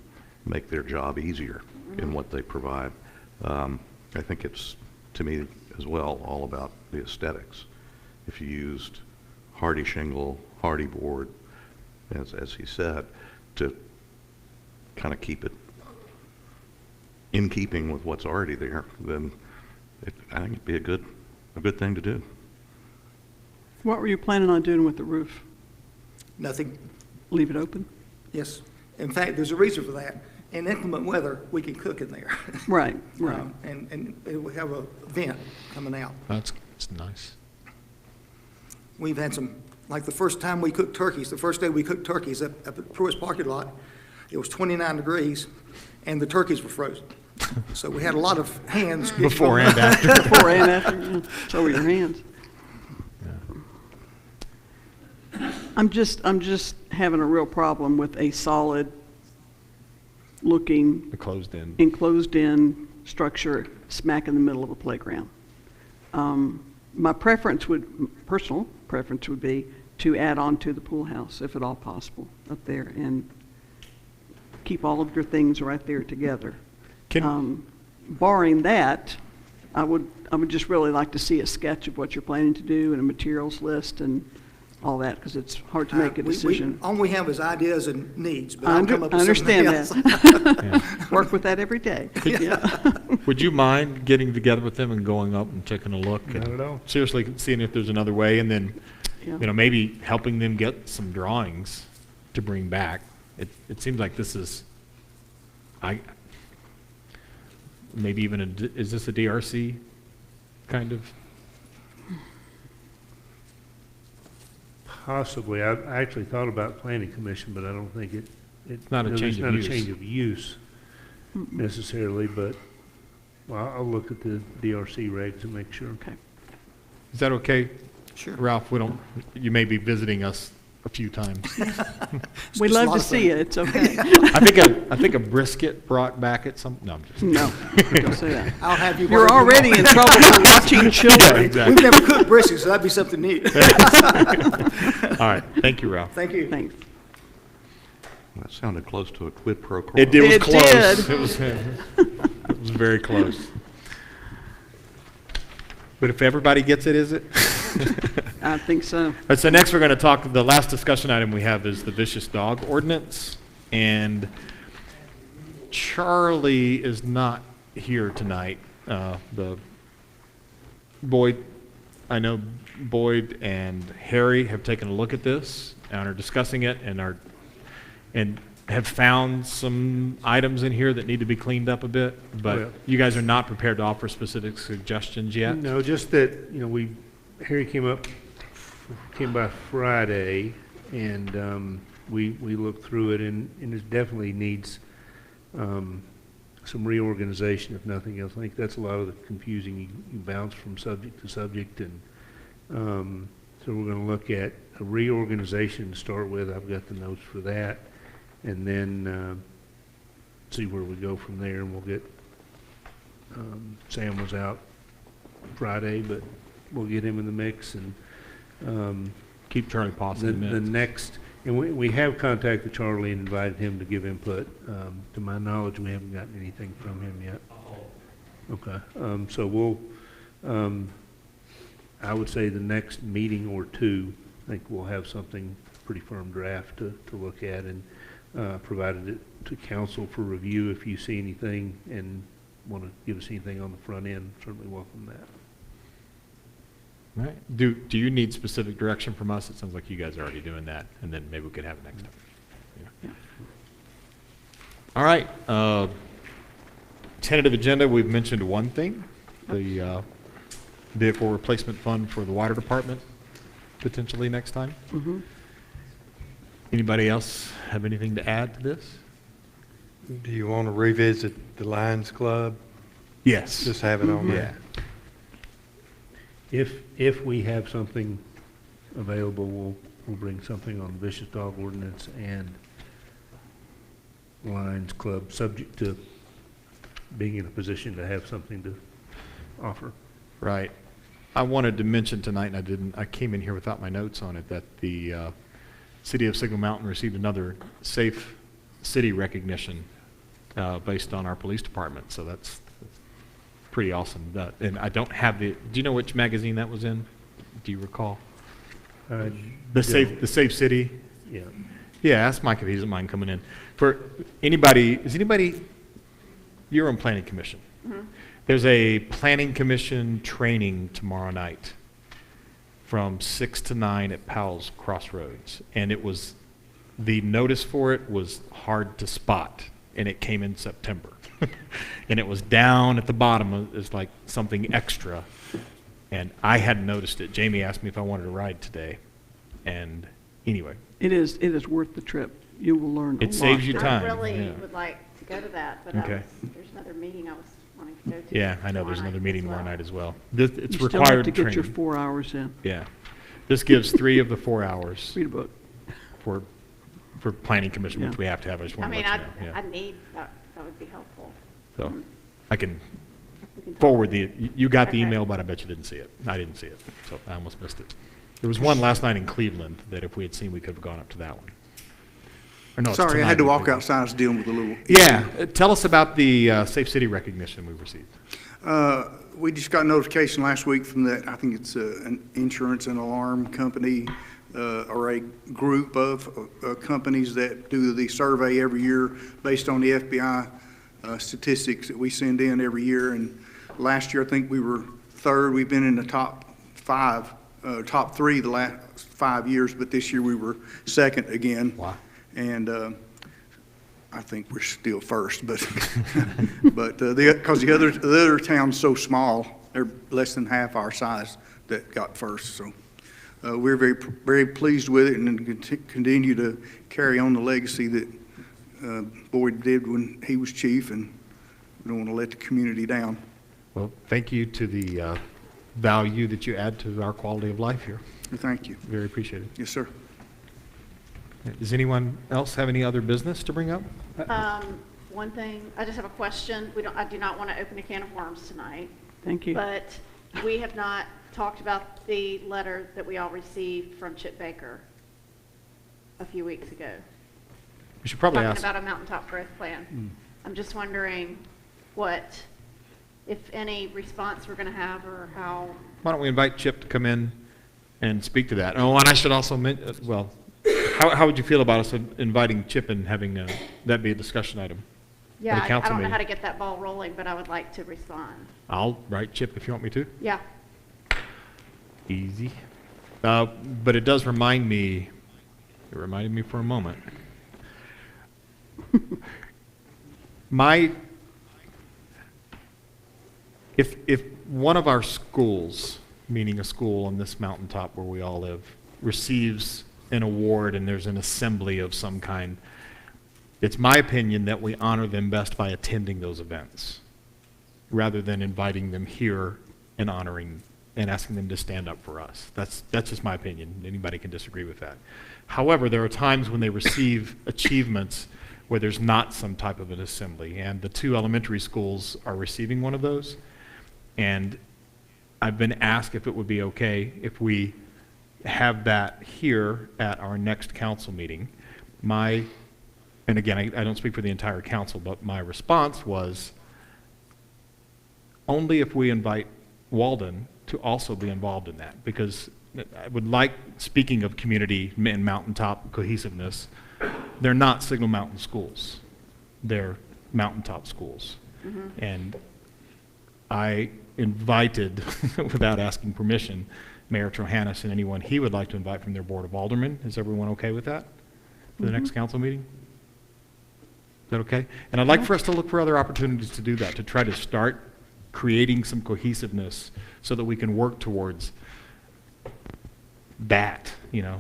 make their job easier in what they provide. I think it's, to me as well, all about the aesthetics. If you used hardy shingle, hardy board, as he said, to kind of keep it in keeping with what's already there, then I think it'd be a good thing to do. What were you planning on doing with the roof? Nothing. Leave it open? Yes. In fact, there's a reason for that. In inclement weather, we can cook in there. Right, right. And we have a vent coming out. That's nice. We've had some, like the first time we cooked turkeys, the first day we cooked turkeys up at Pruitt's parking lot, it was 29 degrees, and the turkeys were frozen. So we had a lot of hands. Before and after. Before and after, yeah. So were your hands. I'm just having a real problem with a solid looking The closed in. enclosed-in structure smack in the middle of a playground. My personal preference would be to add on to the pool house, if at all possible, up there, and keep all of your things right there together. Barring that, I would just really like to see a sketch of what you're planning to do and a materials list and all that, because it's hard to make a decision. All we have is ideas and needs, but I I'll come up I with something understand else. that. Work with that every day. Yeah. Would you mind getting together with them and going up and taking a look? Not and at all. Seriously, seeing if there's another way, and then, Yeah. maybe helping them get some drawings to bring back. It seems like this is, maybe even is this a DRC kind of? Possibly. I actually thought about planning commission, but I don't think it's not a change of use. Not a change of use necessarily, but, well, I'll look at the DRC regs and make sure. Okay. Is that okay? Sure. Ralph, you may be visiting us a few times. We'd just a love lot to of see fun. you, it's okay. I think a brisket brought back at some, no, I'm just. No, don't say that. I'll have you. You're work with already in trouble for watching children. Exactly. We've never cooked brisket, so that'd be something neat. All right, thank you, Ralph. Thank you. Thanks. That sounded close to a quid pro quo. It was It close. did. It was very close. But if everybody gets it, is it? I think so. All right, so next we're going to talk, the last discussion item we have is the vicious dog ordinance. And Charlie is not here tonight. The Boyd, I know Boyd and Harry have taken a look at this and are discussing it and have found some items in here that need to be cleaned up a bit. But Yeah. you guys are not prepared to offer specific suggestions yet? No, just that, Harry came by Friday, and we looked through it, and it definitely needs some reorganization, if nothing else. I think that's a lot of the confusing. You bounce from subject to subject, and so we're going to look at a reorganization to start with. I've got the notes for that, and then see where we go from there, and we'll get, Sam was out Friday, but we'll get him in the mix, and Keep Charlie Possum the in minutes. next, and we have contacted Charlie and invited him to give input. To my knowledge, we haven't gotten anything from him yet. Okay, so we'll, I would say the next meeting or two, I think we'll have something pretty firm draft to look at, and provided it to council for review. If you see anything and want to give us anything on the front end, certainly welcome that. All right. Do you need specific direction from us? It sounds like you guys are already doing that, and then maybe we could have it next time. Yeah. All right. Tentative agenda, we've mentioned one thing, the vehicle replacement fund for the water department, potentially next time. Anybody else have anything to add to this? Do you want to revisit the Lions Club? Yes. Just have it on Yeah. there? If we have something available, we'll bring something on the vicious dog ordinance and Lions Club, subject to being in a position to have something to offer. Right. I wanted to mention tonight, and I came in here without my notes on it, that the City of Signal Mountain received another Safe City recognition based on our police department, so that's pretty awesome. And I don't have do you know which magazine that was in? Do you recall? The Safe City? Yeah. Yeah, ask Mike if he doesn't mind coming in. For you're on Planning Commission. There's a Planning Commission training tomorrow night from 6 to 9 at Powell's Crossroads. And the notice for it was hard to spot, and it came in September. And it was down at the bottom, it's like something extra. And I hadn't noticed it. Jamie asked me if I wanted to ride today. And anyway, It is worth the trip. You will learn a lot. It saves you there. time. I really yeah. would like to go to that, but Okay. there's another meeting I was wanting to go to. Yeah, I know there's tomorrow another night meeting as tomorrow well. night as well. It's You still have required to get your training. 4 hours in. Yeah. This gives 3 of the 4 hours Read a book. for Planning Commission, which Yeah. we have to have. I just I want to mean, let you know. I need, that would be helpful. So I can We can talk forward about it. you got the Okay. email, but I bet you didn't see it. I didn't see it, so I almost missed it. There was one last night in Cleveland that if we had seen, we could have gone up to that one. Or no, it's Sorry, I had tonight to we walk could- outside. I was dealing with a little. Yeah, tell us about the Safe City recognition we've received. We just got notification last week from I think it's an insurance and alarm company are a group of companies that do the survey every year based on the FBI statistics that we send in every year. And last year, I think we were third. We've been in the top three the last 5 years, but this year we were second again. Wow. And I think we're still first, but because the other town's so small, they're less than half our size that got first. So we're very pleased with it, and continue to carry on the legacy that Boyd did when he was chief, and we don't want to let the community down. Well, thank you to the value that you add to our quality of life here. Thank you. Very appreciated. Yes, sir. Does anyone else have any other business to bring up? One thing, I just have a question. I do not want to open a can of worms tonight. Thank you. But we have not talked about the letter that we all received from Chip Baker a few weeks ago. We should probably Talking ask. about a mountaintop growth plan. I'm just wondering what, if any, response we're going to have, or how. Why don't we invite Chip to come in and speak to that? Oh, and I should also mention, well, how would you feel about us inviting Chip and having that be a discussion item? Yeah, at a I council don't know meeting? how to get that ball rolling, but I would like to respond. I'll write Chip if you want me to. Yeah. Easy. But it does remind me, it reminded me for a moment. If one of our schools, meaning a school on this mountaintop where we all live, receives an award and there's an assembly of some kind, it's my opinion that we honor them best by attending those events, rather than inviting them here and honoring and asking them to stand up for us. That's just my opinion. Anybody can disagree with that. However, there are times when they receive achievements where there's not some type of an assembly, and the two elementary schools are receiving one of those. And I've been asked if it would be okay if we have that here at our next council meeting. And again, I don't speak for the entire council, but my response was only if we invite Walden to also be involved in that, because I would like, speaking of community and mountaintop cohesiveness, they're not Signal Mountain schools. They're mountaintop schools. And I invited, without asking permission, Mayor Trohannis and anyone he would like to invite from their Board of Aldermen. Is everyone okay with that for the next council meeting? Is that okay? And I'd like for us to look for other opportunities to do that, to try to start creating some cohesiveness so that we can work towards that,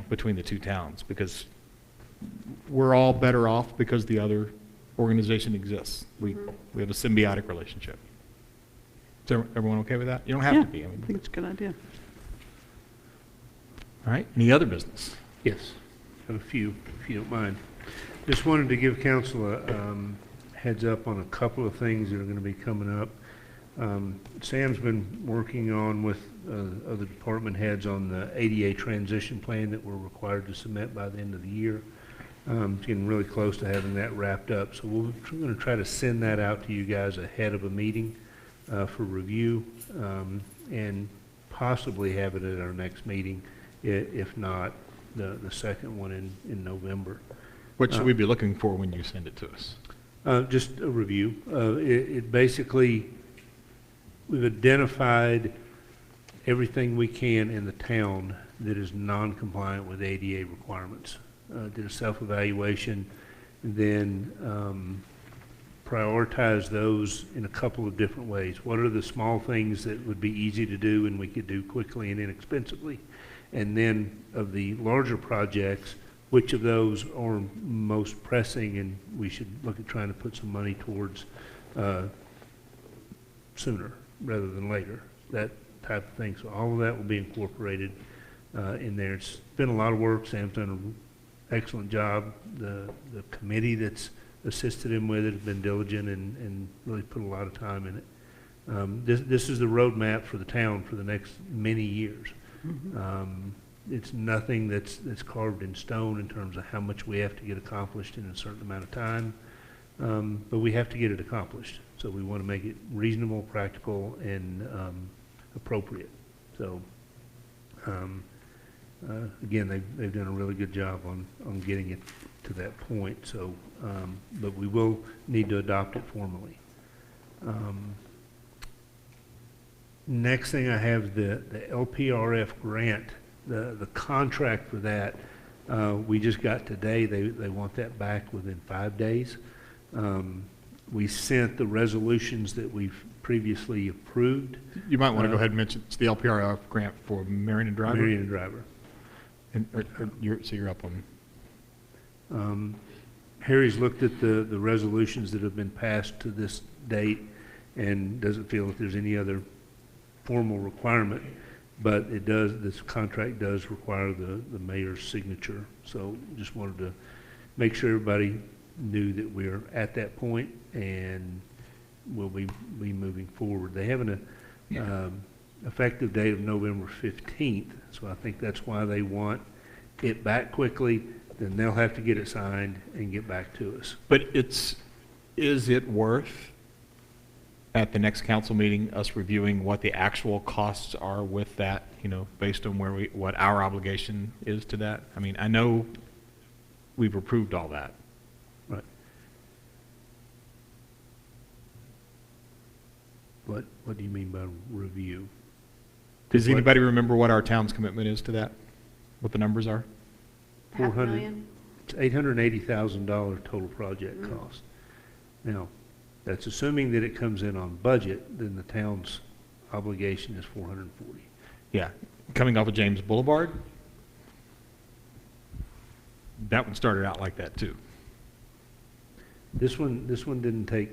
between the two towns, because we're all better off because the other organization exists. We have a symbiotic relationship. Is everyone okay with that? You don't have to be. I think it's a good idea. All right, any other business? Yes, have a few, if you don't mind. Just wanted to give council a heads up on a couple of things that are going to be coming up. Sam's been working on with other department heads on the ADA transition plan that we're required to submit by the end of the year. It's getting really close to having that wrapped up, so we're going to try to send that out to you guys ahead of a meeting for review, and possibly have it at our next meeting, if not the second one in November. What should we be looking for when you send it to us? Just a review. It basically, we've identified everything we can in the town that is non-compliant with ADA requirements. Did a self-evaluation, then prioritize those in a couple of different ways. What are the small things that would be easy to do and we could do quickly and inexpensively? And then of the larger projects, which of those are most pressing and we should look at trying to put some money towards sooner rather than later, that type of thing. So all of that will be incorporated in there. It's been a lot of work. Sam's done an excellent job. The committee that's assisted him with it has been diligent and really put a lot of time in it. This is the roadmap for the town for the next many years. It's nothing that's carved in stone in terms of how much we have to get accomplished in a certain amount of time, but we have to get it accomplished. So we want to make it reasonable, practical, and appropriate. So Again, they've done a really good job on getting it to that point, so, but we will need to adopt it formally. Next thing I have, the LPRF grant, the contract for that, we just got today. They want that back within 5 days. We sent the resolutions that we've previously approved. You might want to go ahead and mention, it's the LPRF grant for Marion Driver? Marion Driver. And, so you're up on, Harry's looked at the resolutions that have been passed to this date and doesn't feel that there's any other formal requirement, but it does, this contract does require the mayor's signature. So just wanted to make sure everybody knew that we're at that point and we'll be moving forward. They have an effective date of November 15th, so I think that's why they want it back quickly. Then they'll have to get it signed and get back to us. but is it worth, at the next council meeting, us reviewing what the actual costs are with that, based on what our obligation is to that? I mean, I know we've approved all that. Right. What do you mean by review? Does What- anybody remember what our town's commitment is to that? What the numbers are? $500,000? It's $880,000 total project cost. Now, that's assuming that it comes in on budget, then the town's obligation is $440,000. Yeah, coming off of James Boulevard. That one started out like that too. This one didn't take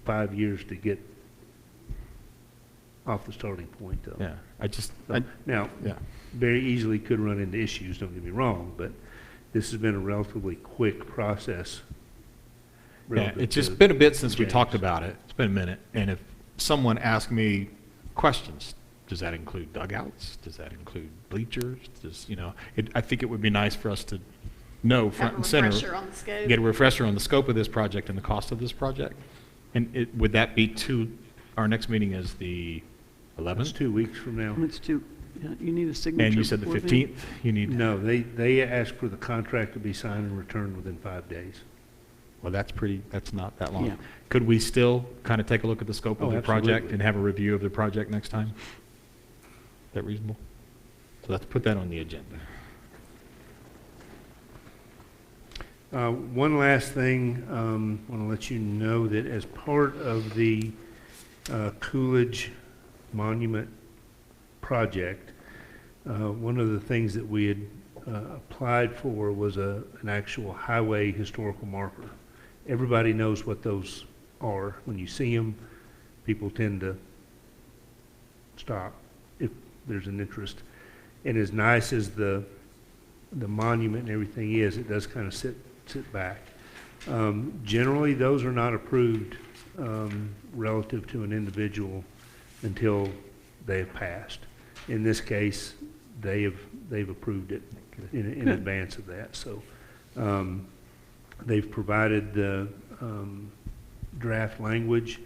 5 years to get off the starting point, though. Yeah, Now, yeah. very easily could run into issues, don't get me wrong, but this has been a relatively quick process. Yeah, relative it's just to been a bit since we James. talked about it. It's been a minute. And if someone asked me questions, does that include dugouts? Does that include bleachers? I think it would be nice for us to know front and center. Have a refresher on the scope. Get a refresher on the scope of this project and the cost of this project. And would that be our next meeting is the That's 11th? 2 weeks from now. It's too, you need a signature. And you said the before then. 15th? You need, No, they asked for the contract to be signed and returned within 5 days. well, that's not that long. Yeah. Could we still kind of take a look at the scope of Oh, the project absolutely. and have a review of the project next time? Is that reasonable? So let's put that on the agenda. One last thing, I want to let you know that as part of the Coolidge Monument project, one of the things that we had applied for was an actual highway historical marker. Everybody knows what those are. When you see them, people tend to stop if there's an interest. And as nice as the monument and everything is, it does kind of sit back. Generally, those are not approved relative to an individual until they have passed. In this case, they've approved it in advance of that. So they've provided the draft language.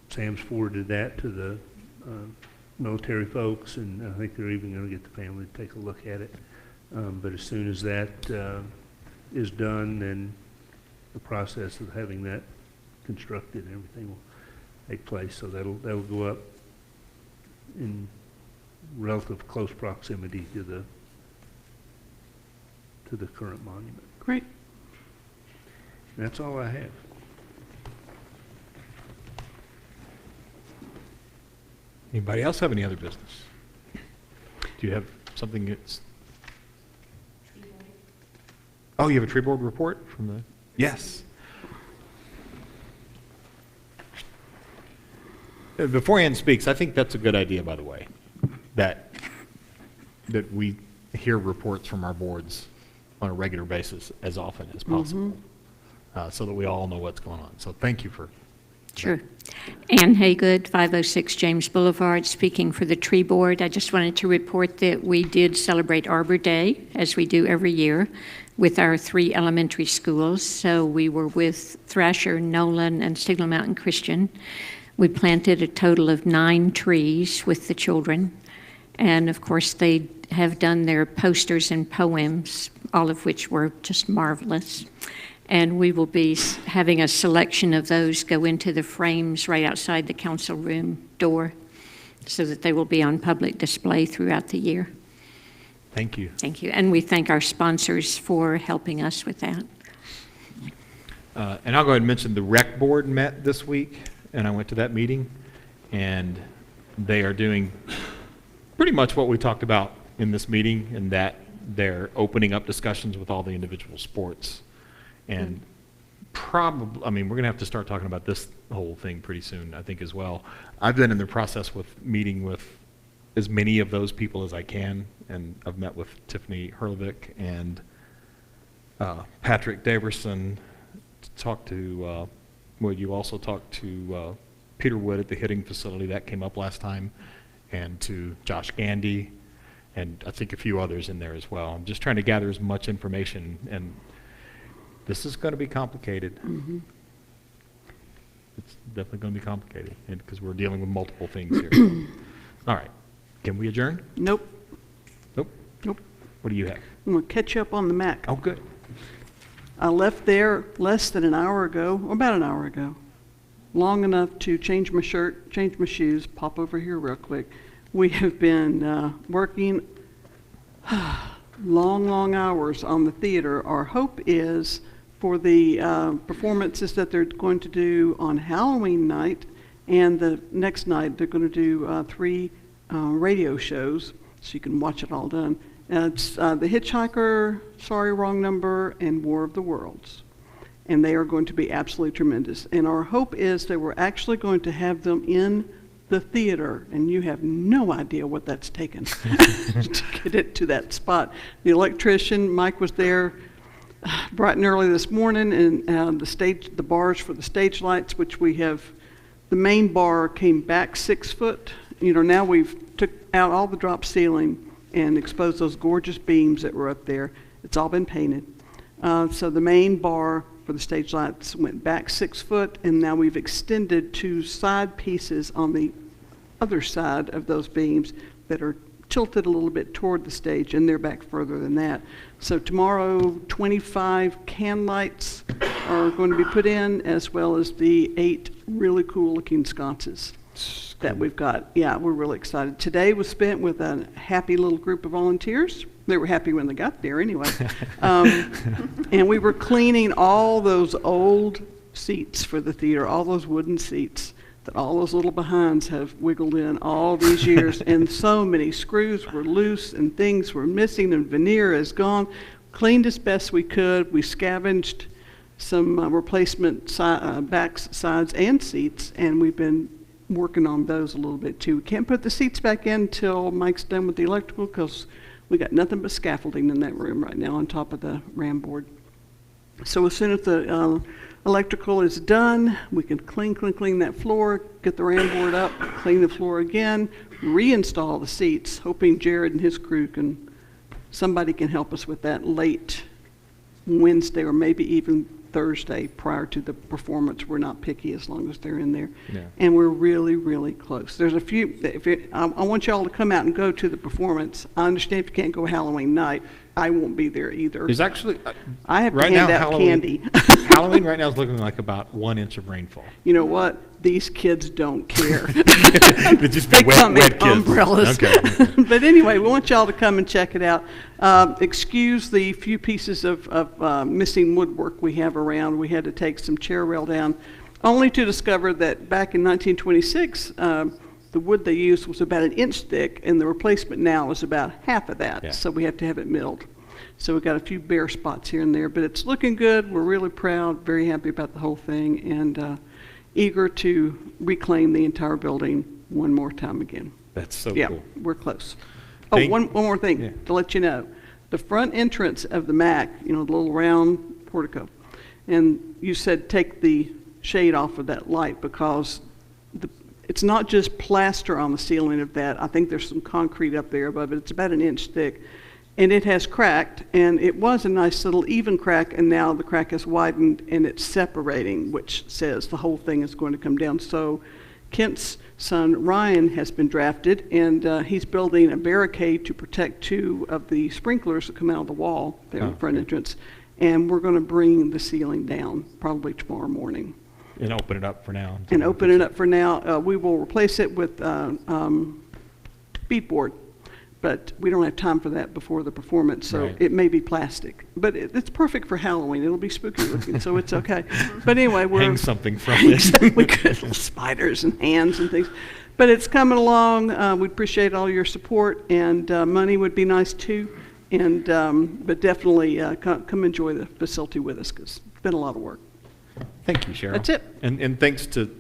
Sam's forwarded that to the military folks, and I think they're even going to get the family to take a look at it. But as soon as that is done, then the process of having that constructed and everything will take place. So that'll go up in relative close proximity to the current monument. Great. And that's all I have. Anybody else have any other business? Do you have something that's... Oh, you have a tree board report from the... Yes. Before Ann speaks, I think that's a good idea, by the way, that we hear reports from our boards on a regular basis as often as possible, so that we all know what's going on. So thank you for... Sure. Ann Haygood, 506 James Boulevard, speaking for the Tree Board. I just wanted to report that we did celebrate Arbor Day, as we do every year, with our 3 elementary schools. So we were with Thrasher, Nolan, and Signal Mountain Christian. We planted a total of 9 trees with the children, And of course, they have done their posters and poems, all of which were just marvelous. And we will be having a selection of those go into the frames right outside the council room door so that they will be on public display throughout the year. Thank you. Thank you. And we thank our sponsors for helping us with that. And I'll go ahead and mention the rec board met this week, and I went to that meeting, and they are doing pretty much what we talked about in this meeting, in that they're opening up discussions with all the individual sports. And probably, I mean, we're going to have to start talking about this whole thing pretty soon, I think, as well. I've been in the process with meeting with as many of those people as I can, and I've met with Tiffany Herlovic and Patrick Daverson. Talked to, well, you also talked to Peter Wood at the hitting facility, that came up last time, and to Josh Gandy, and I think a few others in there as well. I'm just trying to gather as much information, and this is going to be complicated. Mm-hmm. It's definitely going to be complicated, because we're dealing with multiple things here. All right, can we adjourn? Nope. Nope. Nope. What do you have? I'm going to catch you up on the MAC. Oh, good. I left there less than an hour ago, or about an hour ago, long enough to change my shirt, change my shoes, pop over here real quick. We have been working long hours on the theater. Our hope is for the performances that they're going to do on Halloween night, and the next night they're going to do 3 radio shows, so you can watch it all done. It's The Hitchhiker, Sorry Wrong Number, and War of the Worlds. And they are going to be absolutely tremendous. And our hope is that we're actually going to have them in the theater, and you have no idea what that's taken to get it to that spot. The electrician, Mike, was there bright and early this morning, and the bars for the stage lights, which we have, the main bar came back 6 foot. You know, now we've took out all the drop ceiling and exposed those gorgeous beams that were up there. It's all been painted. So the main bar for the stage lights went back 6 foot, and now we've extended 2 side pieces on the other side of those beams that are tilted a little bit toward the stage, and they're back further than that. So tomorrow, 25 can lights are going to be put in, as well as the 8 really cool looking sconces that we've got. Yeah, we're really excited. Today was spent with a happy little group of volunteers. They were happy when they got there anyway. And we were cleaning all those old seats for the theater, all those wooden seats that all those little behinds have wiggled in all these years. And so many screws were loose and things were missing and veneer is gone. Cleaned as best we could. We scavenged some replacement backs, sides, and seats, and we've been working on those a little bit too. We can't put the seats back in until Mike's done with the electrical, because we got nothing but scaffolding in that room right now on top of the RAM board. So as soon as the electrical is done, we can clean that floor, get the RAM board up, clean the floor again, reinstall the seats, hoping Jared and his crew somebody can help us with that late Wednesday or maybe even Thursday prior to the performance. We're not picky as long as they're in there. Yeah. And we're really close. There's a few, I want y'all to come out and go to the performance. I understand if you can't go Halloween night, I won't be there either. There's actually, I have to right hand now, out Halloween, candy. Halloween right now is looking like about 1 inch of rainfall. You know what? These kids don't care. They just They wet come in kids. umbrellas. Okay. But anyway, we want y'all to come and check it out. Excuse the few pieces of missing woodwork we have around. We had to take some chair rail down, only to discover that back in 1926, the wood they used was about 1 inch thick, and the replacement now is about half of that. Yeah. So we have to have it milled. So we've got a few bare spots here and there, but it's looking good. We're really proud, very happy about the whole thing, and eager to reclaim the entire building one more time again. That's so Yeah, cool. we're close. Thank- One more thing Yeah. to let you know. The front entrance of the MAC, you know, the little round portico, and you said take the shade off of that light because it's not just plaster on the ceiling of that. I think there's some concrete up there above it. It's about 1 inch thick. And it has cracked, and it was a nice little even crack, and now the crack has widened and it's separating, which says the whole thing is going to come down. So Kent's son Ryan has been drafted, and he's building a barricade to protect 2 of the sprinklers that come out of the wall there in the front entrance. And we're going to bring the ceiling down probably tomorrow morning. And open it up for now. And open it up for now. We will replace it with beadboard, but we don't have time for that before the performance, so Right. it may be plastic. But it's perfect for Halloween. It'll be spooky looking, so it's okay. But anyway, we're... Hang something from it. We could, little spiders and hands and things. But it's coming along. We appreciate all your support, and money would be nice too. And but definitely come enjoy the facility with us, because it's been a lot of work. Thank you, Cheryl. That's it. And thanks to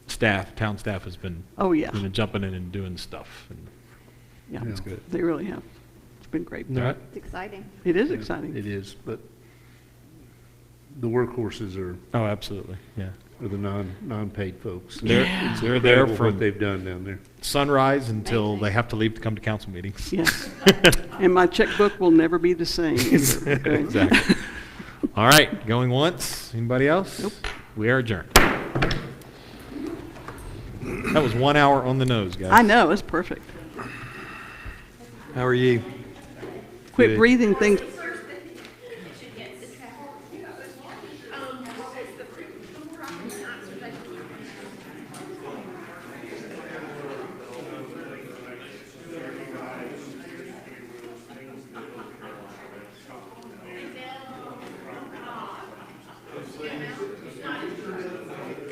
staff, town staff has been, Oh, yeah. jumping in and doing stuff. And Yeah, That's good. They really have. It's been great. All right. It's exciting. It is exciting. It is, but the workhorses are Oh, absolutely, yeah. the non-paid folks. They're, Yeah. they're there Incredible from what they've done down there. sunrise until Amazing. they have to leave to come to council meetings. Yes. And my checkbook will never be the same either. Okay? Exactly. All right, going once. Anybody else? Nope. We are adjourned. That was 1 hour on the nose, guys. I know, it's perfect. How are you? Quit Good. breathing things